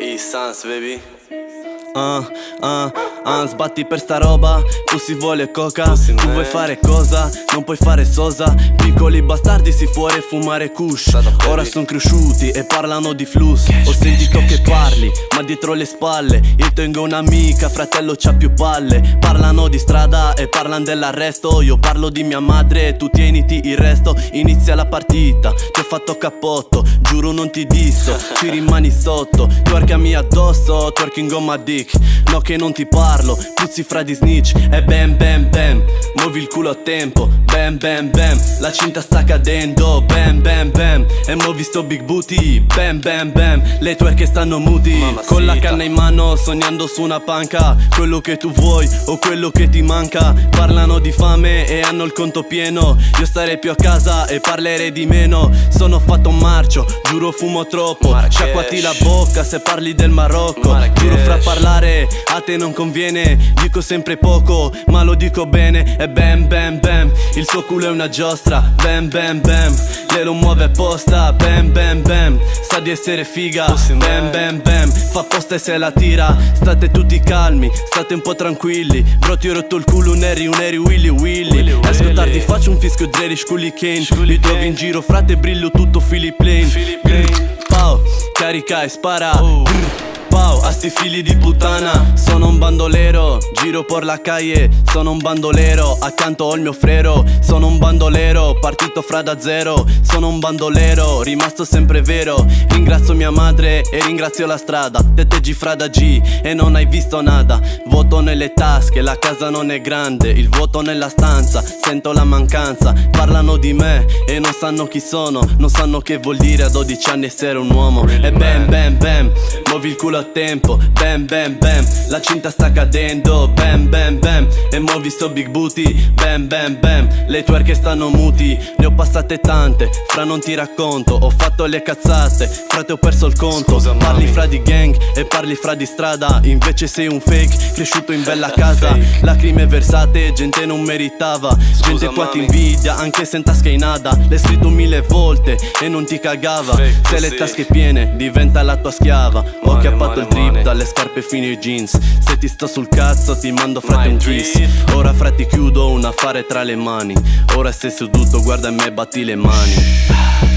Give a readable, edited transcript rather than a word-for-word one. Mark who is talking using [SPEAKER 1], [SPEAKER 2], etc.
[SPEAKER 1] E-Sans, baby. Sbatti per sta roba, tu si vuole coca, tu vuoi fare cosa, non puoi fare sosa. Piccoli bastardi si fuori fumare kush. Ora son cresciuti e parlano di flus. Ho sentito che parli, ma dietro le spalle io tengo un'amica, fratello c'ha più palle. Parlano di strada e parlano dell'arresto. Io parlo di mia madre e tu tieniti il resto. Inizia la partita, ti ho fatto cappotto, giuro non ti disso, ci rimani sotto. Twerkami addosso, twerking on my dick. No che non ti parlo, puzzi fra di snitch. E bam bam bam, muovi il culo a tempo. Bam bam bam, la cinta sta cadendo. Bam bam bam, e muovi sto big booty. Bam bam bam, le tue che stanno muti. Con la canna in mano, sognando su una panca. Quello che tu vuoi o quello che ti manca. Parlano di fame e hanno il conto pieno. Io starei più a casa e parlerei di meno. Sono fatto un marcio, giuro fumo troppo. Sciacquati la bocca se parli del Marocco. Giuro fra parlare a te non conviene. Dico sempre poco ma lo dico bene. E bam bam bam, il suo culo è una giostra. Bam bam bam, lei lo muove apposta. Bam bam bam, sa di essere figa. Bam bam bam, fa posta e se la tira. State tutti calmi, state un po' tranquilli. Bro ti ho rotto il culo, un eri willy willy. Esco tardi, faccio un fischio Jerry Scully Kane. Mi trovi in giro frate, brillo tutto Philip Lane. Pau, carica e spara. Pau, a sti figli di puttana. Sono un bandolero, giro por la calle. Sono un bandolero, accanto ho il mio frero. Sono un bandolero, partito fra da zero. Sono un bandolero, rimasto sempre vero. Ringrazio mia madre e ringrazio la strada. Tetteggi fra da G e non hai visto nada. Voto nelle tasche, la casa non è grande. Il vuoto nella stanza, sento la mancanza. Parlano di me e non sanno chi sono. Non sanno che vuol dire a 12 anni essere un uomo. E bam bam bam, muovi il culo a tempo. Bam bam bam, la cinta sta cadendo. Bam bam bam, e muovi sto big booty. Bam bam bam, le tue che stanno muti. Ne ho passate tante, fra non ti racconto. Ho fatto le cazzate, frate ho perso il conto. Parli fra di gang e parli fra di strada. Invece sei un fake, cresciuto in bella casa. Lacrime versate, gente non meritava. Gente qua ti invidia, anche se in tasca in nada. L'hai scritto 1000 volte e non ti cagava. Se le tasche piene, diventa la tua schiava. Ho acchiappato il drip, dalle scarpe fino ai jeans. Se ti sto sul cazzo ti mando frate un kiss. Ora frate chiudo un affare tra le mani. Ora sei seduto, guarda me, batti le mani.